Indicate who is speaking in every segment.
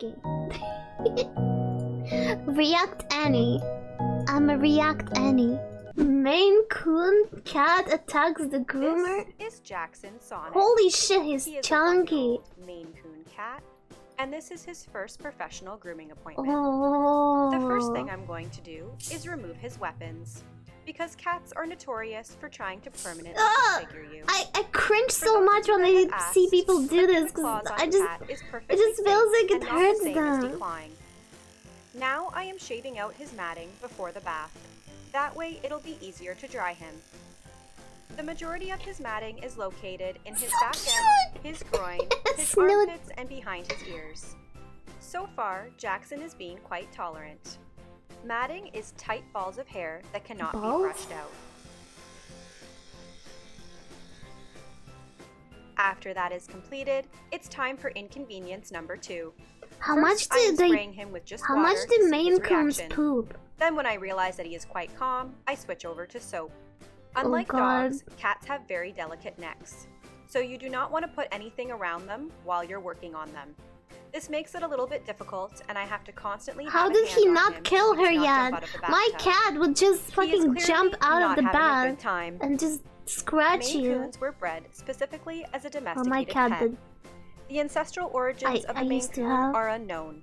Speaker 1: Okay. React Annie. I'm a React Annie. Maine Coon cat attacks the groomer.
Speaker 2: This is Jackson Sonic.
Speaker 1: Holy shit, he's
Speaker 2: He is
Speaker 1: chunky.
Speaker 2: a Maine Coon cat, and this is his first professional grooming appointment.
Speaker 1: Oh.
Speaker 2: The first thing I'm going to do is remove his weapons, because cats are notorious for trying to permanently disfigure you.
Speaker 1: I cringe so much when I see people do this because it just feels like it hurts them.
Speaker 2: Now I am shaving out his matting before the bath. That way it'll be easier to dry him. The majority of his matting is located in his back end, his groin, his armpits, and behind his ears. So far, Jackson is being quite tolerant. Matting is tight balls of hair that cannot be brushed out. After that is completed, it's time for inconvenience number 2.
Speaker 1: How much do Maine Coons poop?
Speaker 2: Then when I realize that he is quite calm, I switch over to soap. Unlike dogs, cats have very delicate necks, so you do not want to put anything around them while you're working on them. This makes it a little bit difficult, and I have to constantly
Speaker 1: How did he not kill her yet? My cat would just fucking jump out of the bath and just scratch you.
Speaker 2: Maine Coons were bred specifically as a domesticated pet. The ancestral origins of the Maine Coon are unknown.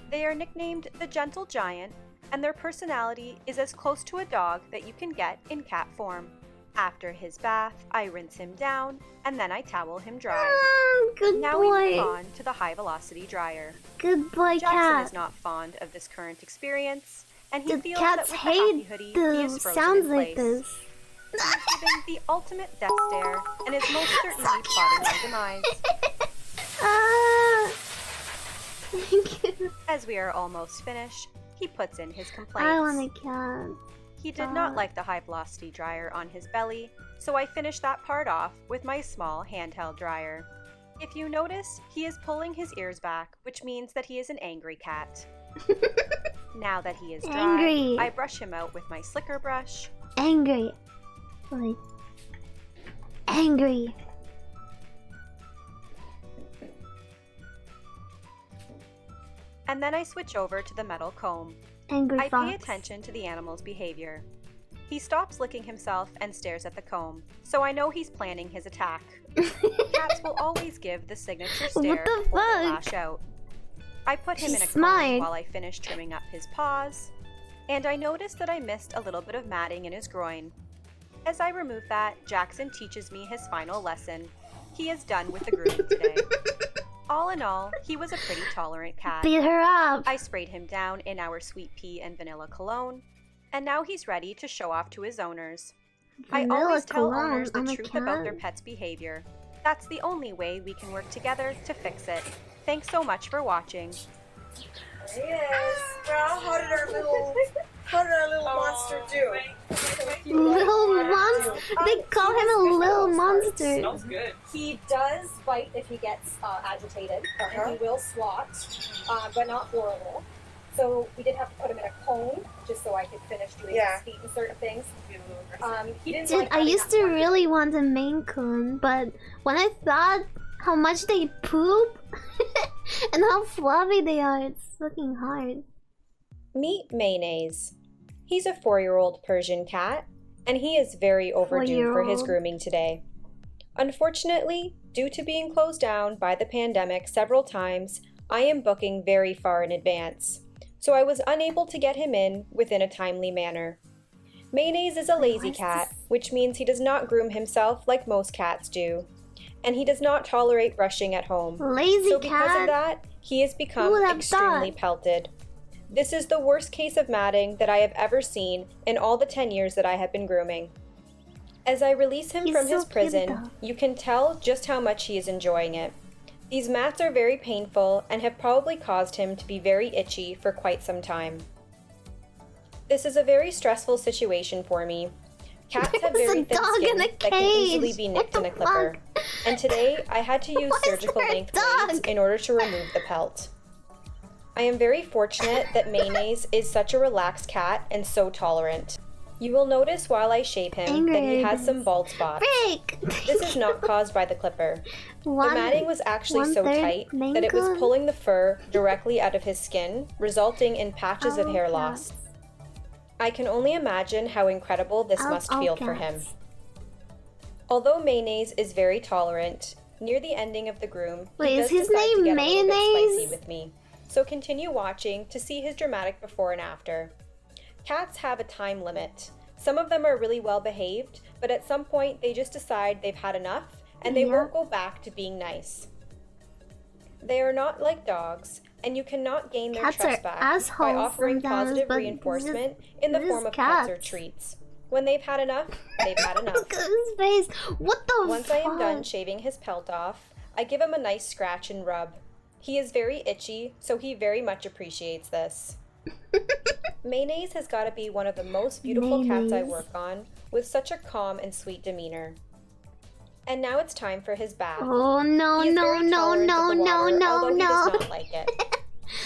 Speaker 2: They are nicknamed the Gentle Giant, and their personality is as close to a dog that you can get in cat form. After his bath, I rinse him down, and then I towel him dry.
Speaker 1: Good
Speaker 2: now
Speaker 1: boy.
Speaker 2: we move on to the high-velocity dryer.
Speaker 1: Good boy,
Speaker 2: Jackson
Speaker 1: cat.
Speaker 2: is not fond of this current experience, and he
Speaker 1: the
Speaker 2: feels
Speaker 1: cats
Speaker 2: that with
Speaker 1: hate
Speaker 2: the hoodie,
Speaker 1: the
Speaker 2: he is frozen
Speaker 1: sounds
Speaker 2: in
Speaker 1: like
Speaker 2: place.
Speaker 1: this.
Speaker 2: He's giving the ultimate death stare, and is most certainly plotting my demise.
Speaker 1: Thank you.
Speaker 2: As we are almost finished, he puts in his complaints.
Speaker 1: I want a cat.
Speaker 2: He did not like the high-velocity dryer on his belly, so I finished that part off with my small handheld dryer. If you notice, he is pulling his ears back, which means that he is an angry cat. Now that he is dry, I brush him out with my slicker brush.
Speaker 1: Angry. Like, angry.
Speaker 2: And then I switch over to the metal comb.
Speaker 1: Angry
Speaker 2: I pay attention to the animal's behavior. He stops licking himself and stares at the comb, so I know he's planning his attack. Cats will always give the signature stare before they lash out. I put him in a comb while I finish trimming up his paws, and I noticed that I missed a little bit of matting in his groin. As I remove that, Jackson teaches me his final lesson. He is done with the grooming today. All in all, he was a pretty tolerant cat.
Speaker 1: Beat her up!
Speaker 2: I sprayed him down in our sweet pea and vanilla cologne, and now he's ready to show off to his owners. I always tell owners the truth about their pet's behavior. That's the only way we can work together to fix it. Thanks so much for watching.
Speaker 3: Yes. Well, how did our little monster do?
Speaker 1: Little monster? They call him a little monster.
Speaker 3: Smells good.
Speaker 4: He does bite if he gets agitated, and he will swat, but not horrible. So we did have to put him in a cone, just so I could finish doing his feet and certain things. He didn't
Speaker 1: Dude,
Speaker 4: like
Speaker 1: I used to really want a Maine Coon, but when I thought how much they poop and how fluffy they are, it's fucking hard.
Speaker 2: Meet Mayonnaise. He's a 4-year-old Persian cat, and he is very overdue for his grooming today. Unfortunately, due to being closed down by the pandemic several times, I am booking very far in advance, so I was unable to get him in within a timely manner. Mayonnaise is a lazy cat, which means he does not groom himself like most cats do, and he does not tolerate brushing at home. So because of that, he has become extremely pelted. This is the worst case of matting that I have ever seen in all the 10 years that I have been grooming. As I release him from his prison, you can tell just how much he is enjoying it. These mats are very painful and have probably caused him to be very itchy for quite some time. This is a very stressful situation for me. Cats have very thin skin that can easily be nicked in a clipper, and today I had to use surgical length blades in order to remove the pelt. I am very fortunate that Mayonnaise is such a relaxed cat and so tolerant. You will notice while I shave him that he has some bald spots.
Speaker 1: Frick!
Speaker 2: This is not caused by the clipper. The matting was actually so
Speaker 1: 1/3
Speaker 2: tight
Speaker 1: main
Speaker 2: that it was
Speaker 1: coon?
Speaker 2: pulling the fur directly out of his skin, resulting in patches of hair loss. I can only imagine how incredible this must feel for him. Although Mayonnaise is very tolerant, near the ending of the groom,
Speaker 1: Wait,
Speaker 2: he
Speaker 1: is
Speaker 2: does
Speaker 1: his
Speaker 2: decide to
Speaker 1: name
Speaker 2: get a little bit
Speaker 1: Mayonnaise?
Speaker 2: spicy with me. So continue watching to see his dramatic before and after. Cats have a time limit. Some of them are really well behaved, but at some point they just decide they've had enough and they won't go back to being nice. They are not like dogs, and you cannot gain their
Speaker 1: Cats
Speaker 2: trust
Speaker 1: are
Speaker 2: back
Speaker 1: assholes
Speaker 2: by offering
Speaker 1: sometimes,
Speaker 2: positive
Speaker 1: but
Speaker 2: reinforcement in the
Speaker 1: this
Speaker 2: form
Speaker 1: is
Speaker 2: of pets or
Speaker 1: cats.
Speaker 2: treats. When they've had enough, they've had enough.
Speaker 1: Look at his face. What the
Speaker 2: Once I am done shaving his pelt off, I give him a nice scratch and rub. He is very itchy, so he very much appreciates this. Mayonnaise has got to be one of the most beautiful cats I work on, with such a calm and sweet demeanor. And now it's time for his bath.
Speaker 1: Oh no,
Speaker 2: He is
Speaker 1: no,
Speaker 2: very
Speaker 1: no,
Speaker 2: tolerant
Speaker 1: no,
Speaker 2: of the
Speaker 1: no,
Speaker 2: water,
Speaker 1: no,
Speaker 2: although he
Speaker 1: no.
Speaker 2: does not like it.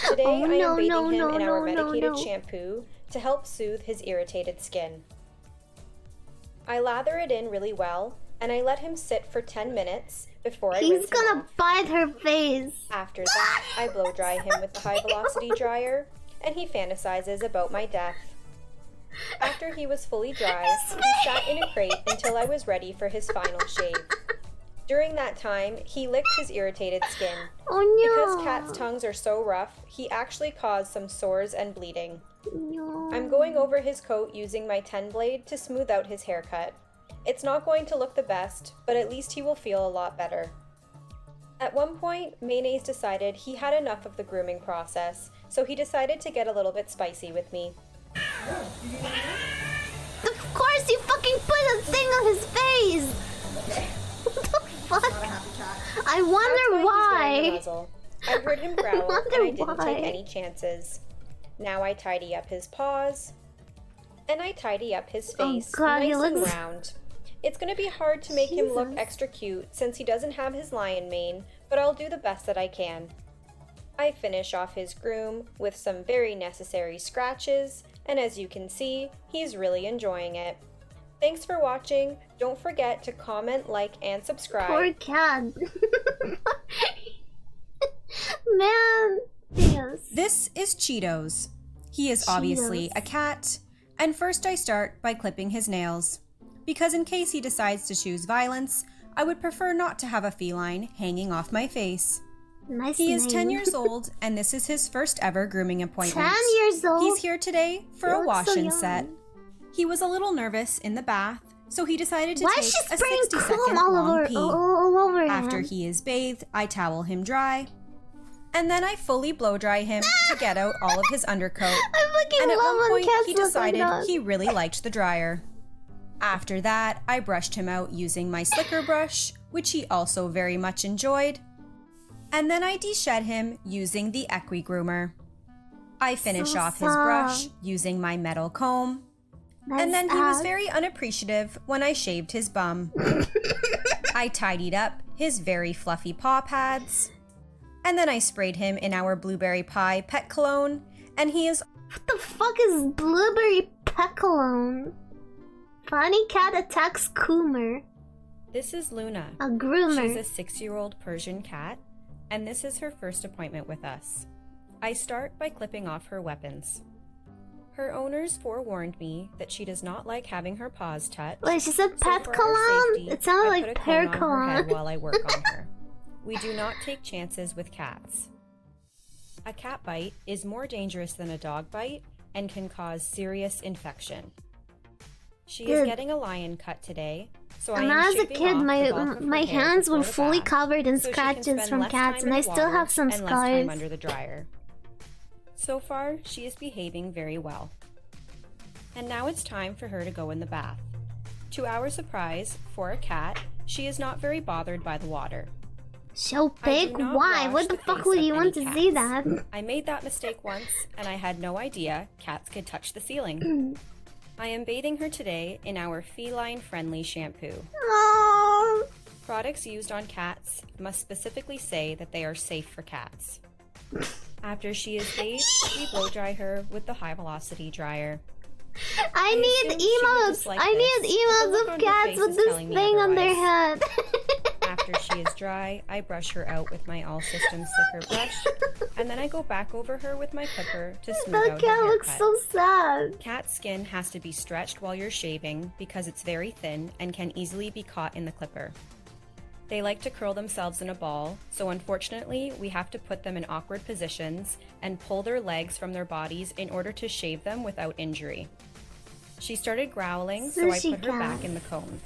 Speaker 2: Today
Speaker 1: Oh,
Speaker 2: I
Speaker 1: no,
Speaker 2: am bathing
Speaker 1: no,
Speaker 2: him
Speaker 1: no,
Speaker 2: in our
Speaker 1: no,
Speaker 2: medicated
Speaker 1: no.
Speaker 2: shampoo to help soothe his irritated skin. I lather it in really well, and I let him sit for 10 minutes before I rinse
Speaker 1: He's
Speaker 2: him
Speaker 1: gonna
Speaker 2: off.
Speaker 1: bite her face.
Speaker 2: After that, I blow dry him with the high velocity dryer, and he fantasizes about my death. After he was fully dry, he sat in a crate until I was ready for his final shave. During that time, he licked his irritated skin.
Speaker 1: Oh no.
Speaker 2: Because cats' tongues are so rough, he actually caused some sores and bleeding.
Speaker 1: No.
Speaker 2: I'm going over his coat using my 10 blade to smooth out his haircut. It's not going to look the best, but at least he will feel a lot better. At one point, Mayonnaise decided he had enough of the grooming process, so he decided to get a little bit spicy with me.
Speaker 1: Of course you fucking put a thing on his face! What the fuck? I wonder why.
Speaker 2: He's wearing a muzzle. I heard him growl,
Speaker 1: wonder
Speaker 2: and I didn't
Speaker 1: why.
Speaker 2: take any chances. Now I tidy up his paws, and I tidy up his face,
Speaker 1: God, he
Speaker 2: nice and
Speaker 1: looks-
Speaker 2: round. It's gonna be hard to make him look
Speaker 1: Jesus.
Speaker 2: extra cute since he doesn't have his lion mane, but I'll do the best that I can. I finish off his groom with some very necessary scratches, and as you can see, he's really enjoying it. Thanks for watching. Don't forget to comment, like, and subscribe.
Speaker 1: Poor cat. Man. Yes.
Speaker 5: This is Cheetos. He is obviously
Speaker 1: Cheetos.
Speaker 5: a cat, and first I start by clipping his nails. Because in case he decides to choose violence, I would prefer not to have a feline hanging off my face.
Speaker 1: Nice
Speaker 5: He is 10
Speaker 1: name.
Speaker 5: years old, and this is his first ever grooming appointment.
Speaker 1: 10 years old?
Speaker 5: He's here today for
Speaker 1: He
Speaker 5: a
Speaker 1: looks
Speaker 5: wash
Speaker 1: so
Speaker 5: and
Speaker 1: young.
Speaker 5: set. He was a little nervous in the bath, so he decided to
Speaker 1: Why
Speaker 5: take
Speaker 1: is she
Speaker 5: a
Speaker 1: spraying
Speaker 5: 60-second
Speaker 1: cum all
Speaker 5: long
Speaker 1: over,
Speaker 5: pee.
Speaker 1: all over
Speaker 5: After
Speaker 1: him?
Speaker 5: he is bathed, I towel him dry, and then I fully blow dry him to get out all of his undercoat.
Speaker 1: I fucking
Speaker 5: And at
Speaker 1: love
Speaker 5: one
Speaker 1: when
Speaker 5: point,
Speaker 1: cats
Speaker 5: he
Speaker 1: look
Speaker 5: decided
Speaker 1: like that.
Speaker 5: he really liked the dryer. After that, I brushed him out using my slicker brush, which he also very much enjoyed. And then I deshed him using the Equi Groomer. I finish
Speaker 1: So
Speaker 5: off his brush
Speaker 1: soft.
Speaker 5: using my metal comb.
Speaker 1: Nice
Speaker 5: And then he was
Speaker 1: ass.
Speaker 5: very unappreciative when I shaved his bum. I tidied up his very fluffy paw pads. And then I sprayed him in our blueberry pie pet cologne, and he is
Speaker 1: What the fuck is blueberry pet cologne? Funny cat attacks Coomer.
Speaker 2: This is Luna.
Speaker 1: A groomer.
Speaker 2: She's a 6-year-old Persian cat, and this is her first appointment with us. I start by clipping off her weapons. Her owners forewarned me that she does not like having her paws touched.
Speaker 1: Wait, she said
Speaker 2: so
Speaker 1: pet
Speaker 2: for our
Speaker 1: cologne?
Speaker 2: safety,
Speaker 1: It sounded
Speaker 2: I
Speaker 1: like
Speaker 2: put a
Speaker 1: pear
Speaker 2: cone on her head
Speaker 1: cologne.
Speaker 2: while I work on her. We do not take chances with cats. A cat bite is more dangerous than a dog bite and can cause serious infection. She is
Speaker 1: Good.
Speaker 2: getting a lion cut today, so I
Speaker 1: And
Speaker 2: am
Speaker 1: as a
Speaker 2: shaving
Speaker 1: kid,
Speaker 2: off
Speaker 1: my
Speaker 2: the bulk of her
Speaker 1: my
Speaker 2: hair
Speaker 1: hands were
Speaker 2: before the
Speaker 1: fully
Speaker 2: bath,
Speaker 1: covered in
Speaker 2: so she can
Speaker 1: scratches
Speaker 2: spend
Speaker 1: from
Speaker 2: less
Speaker 1: cats,
Speaker 2: time
Speaker 1: and
Speaker 2: in
Speaker 1: I
Speaker 2: the
Speaker 1: still
Speaker 2: water
Speaker 1: have some
Speaker 2: and less time
Speaker 1: scars.
Speaker 2: under the dryer. So far, she is behaving very well. And now it's time for her to go in the bath. To our surprise, for a cat, she is not very bothered by the water.
Speaker 1: So
Speaker 2: I do
Speaker 1: big?
Speaker 2: not
Speaker 1: Why?
Speaker 2: wash
Speaker 1: What the
Speaker 2: the
Speaker 1: fuck
Speaker 2: face
Speaker 1: would
Speaker 2: of
Speaker 1: you want to
Speaker 2: any
Speaker 1: see
Speaker 2: cats.
Speaker 1: that?
Speaker 2: I made that mistake once, and I had no idea cats could touch the ceiling. I am bathing her today in our feline-friendly shampoo.
Speaker 1: Oh,
Speaker 2: Products used on cats must specifically say that they are safe for cats. After she is bathed, we blow dry her with the high velocity dryer.
Speaker 1: I need
Speaker 5: assumed she would
Speaker 1: emotes.
Speaker 5: dislike
Speaker 1: I
Speaker 5: this,
Speaker 1: need
Speaker 5: but the
Speaker 1: emotes
Speaker 5: look
Speaker 1: of
Speaker 5: on her
Speaker 1: cats
Speaker 5: face
Speaker 1: with
Speaker 5: is
Speaker 1: this
Speaker 5: telling me
Speaker 1: thing on their
Speaker 5: otherwise.
Speaker 1: head.
Speaker 5: After she is dry, I brush her out with my all-system slicker brush, and then I go back over her with my clipper to smooth
Speaker 1: That
Speaker 5: out her
Speaker 1: cat
Speaker 5: haircut.
Speaker 1: looks so sad.
Speaker 5: Cat skin has to be stretched while you're shaving because it's very thin and can easily be caught in the clipper. They like to curl themselves in a ball, so unfortunately we have to put them in awkward positions and pull their legs from their bodies in order to shave them without injury. She started growling, so I
Speaker 1: Sushi
Speaker 5: put her back
Speaker 1: cat.
Speaker 5: in the cone.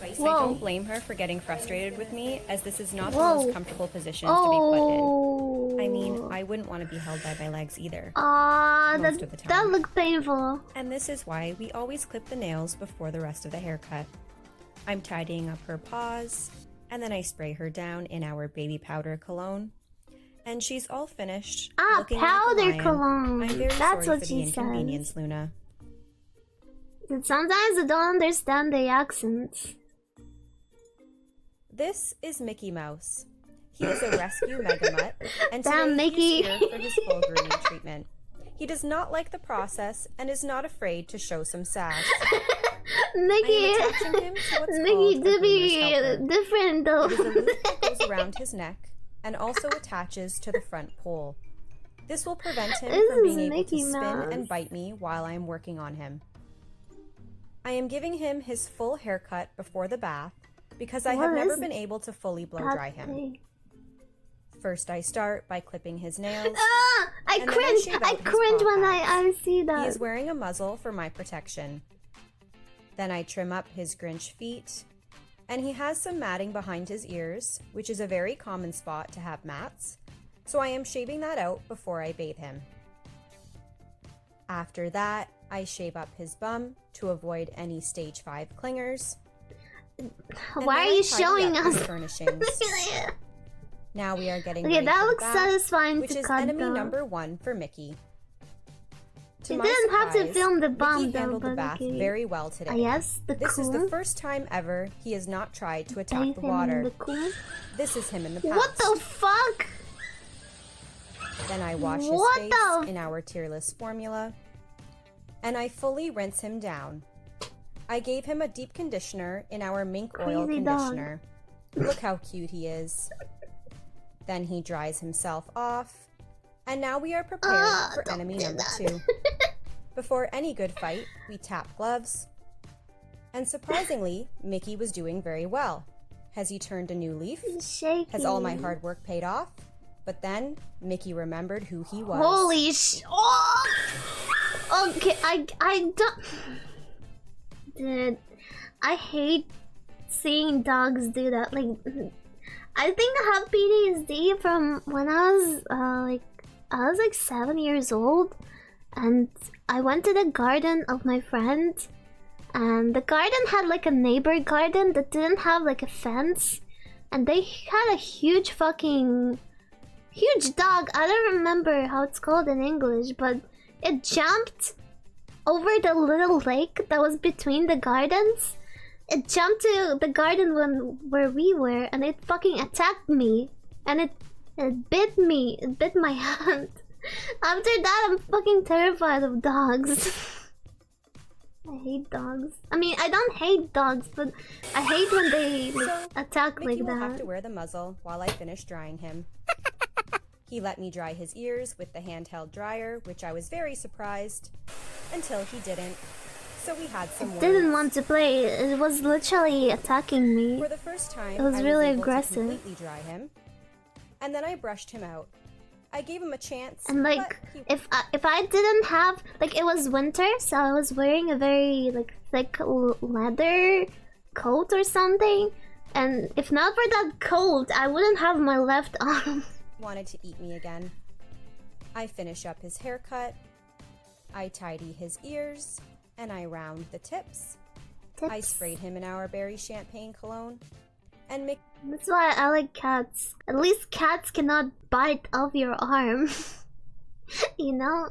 Speaker 5: I
Speaker 1: Whoa.
Speaker 5: don't blame her for getting frustrated with me, as this is not the
Speaker 1: Whoa.
Speaker 5: most comfortable position to be put in.
Speaker 1: Oh.
Speaker 5: I mean, I wouldn't want to be held by my legs either.
Speaker 1: Ah,
Speaker 5: most of the time.
Speaker 1: that looked painful.
Speaker 5: And this is why we always clip the nails before the rest of the haircut. I'm tidying up her paws, and then I spray her down in our baby powder cologne. And she's all finished.
Speaker 1: Ah,
Speaker 5: looking
Speaker 1: powder
Speaker 5: like a lion.
Speaker 1: cologne.
Speaker 5: I'm very
Speaker 1: That's
Speaker 5: sorry
Speaker 1: what
Speaker 5: for
Speaker 1: she
Speaker 5: the inconvenience,
Speaker 1: says.
Speaker 5: Luna.
Speaker 1: Sometimes I don't understand the accents.
Speaker 5: This is Mickey Mouse. He is a rescue megamutt, and
Speaker 1: Damn,
Speaker 5: today
Speaker 1: Mickey.
Speaker 5: he is here for his full grooming treatment. He does not like the process and is not afraid to show some sass.
Speaker 1: Mickey,
Speaker 5: I am attaching him to what's
Speaker 1: Mickey
Speaker 5: called a
Speaker 1: to
Speaker 5: groomer's
Speaker 1: be
Speaker 5: helper.
Speaker 1: different though.
Speaker 5: It is a loop that goes around his neck and also attaches to the front pole. This will prevent him
Speaker 1: This
Speaker 5: from being
Speaker 1: is
Speaker 5: able
Speaker 1: Mickey
Speaker 5: to spin
Speaker 1: Mouse.
Speaker 5: and bite me while I am working on him. I am giving him his full haircut before the bath because I have
Speaker 1: What
Speaker 5: never
Speaker 1: is
Speaker 5: been able to fully blow
Speaker 1: That
Speaker 5: dry him.
Speaker 1: thing.
Speaker 5: First, I start by clipping his nails.
Speaker 1: Ah, I
Speaker 5: And then I
Speaker 1: cringe.
Speaker 5: shave
Speaker 1: I
Speaker 5: out his
Speaker 1: cringe
Speaker 5: paw
Speaker 1: when
Speaker 5: pads.
Speaker 1: I see
Speaker 5: He
Speaker 1: that.
Speaker 5: is wearing a muzzle for my protection. Then I trim up his Grinch feet, and he has some matting behind his ears, which is a very common spot to have mats, so I am shaving that out before I bathe him. After that, I shave up his bum to avoid any stage 5 clingers. and
Speaker 1: Why
Speaker 5: then
Speaker 1: are
Speaker 5: I
Speaker 1: you
Speaker 5: tidy
Speaker 1: showing
Speaker 5: up his
Speaker 1: us?
Speaker 5: furnishings. Now we are getting
Speaker 1: Okay,
Speaker 5: ready
Speaker 1: that
Speaker 5: for the
Speaker 1: looks
Speaker 5: bath,
Speaker 1: satisfying
Speaker 5: which
Speaker 1: to
Speaker 5: is
Speaker 1: cut
Speaker 5: enemy
Speaker 1: though.
Speaker 5: number 1 for Mickey. To
Speaker 1: You
Speaker 5: my
Speaker 1: didn't have to
Speaker 5: surprise,
Speaker 1: film the bum
Speaker 5: Mickey
Speaker 1: though,
Speaker 5: handled the
Speaker 1: but
Speaker 5: bath
Speaker 1: okay.
Speaker 5: very well today.
Speaker 1: Ah, yes, the
Speaker 5: This is the
Speaker 1: coon.
Speaker 5: first time ever he has not tried to attack
Speaker 1: Bathe
Speaker 5: the
Speaker 1: him in
Speaker 5: water.
Speaker 1: the coon.
Speaker 5: This is him in the past.
Speaker 1: What the fuck?
Speaker 5: Then I wash his
Speaker 1: What
Speaker 5: face
Speaker 1: the
Speaker 5: in our tearless formula, and I fully rinse him down. I gave him a deep conditioner in our mink oil
Speaker 1: Crazy dog.
Speaker 5: conditioner. Look how cute he is. Then he dries himself off, and now we are prepared for
Speaker 1: don't
Speaker 5: enemy
Speaker 1: do
Speaker 5: number
Speaker 1: that.
Speaker 5: 2. Before any good fight, we tap gloves. And surprisingly, Mickey was doing very well. Has he turned a new leaf?
Speaker 1: Shaky.
Speaker 5: Has all my hard work paid off? But then, Mickey remembered who he was.
Speaker 1: Holy sh! Oh! Okay, I don't. Dude, I hate seeing dogs do that. Like, I think I have PTSD from when I was like 7 years old, and I went to the garden of my friend, and the garden had like a neighbor garden that didn't have like a fence, and they had a huge dog. I don't remember how it's called in English, but it jumped over the little lake that was between the gardens. It jumped to the garden where we were, and it fucking attacked me, and it bit me. It bit my hand. After that, I'm fucking terrified of dogs. I hate dogs. I mean, I don't hate dogs, but I hate when they like, attack
Speaker 5: Mickey
Speaker 1: like
Speaker 5: will have
Speaker 1: that.
Speaker 5: to wear the muzzle while I finish drying him. He let me dry his ears with the handheld dryer, which I was very surprised, until he didn't. So we had some words.
Speaker 1: Didn't want to play. It was literally attacking me.
Speaker 5: For the first time,
Speaker 1: It was
Speaker 5: I
Speaker 1: really
Speaker 5: able
Speaker 1: aggressive.
Speaker 5: to completely dry him, and then I brushed him out. I gave him a chance,
Speaker 1: And like,
Speaker 5: but he
Speaker 1: if I didn't have like, it was winter, so I was wearing a very like thick leather coat or something. And if not for that coat, I wouldn't have my left arm.
Speaker 5: wanted to eat me again. I finish up his haircut, I tidy his ears, and I round the tips. I sprayed him in our berry champagne cologne, and
Speaker 1: That's why I like cats. At least cats cannot bite off your arm. You know?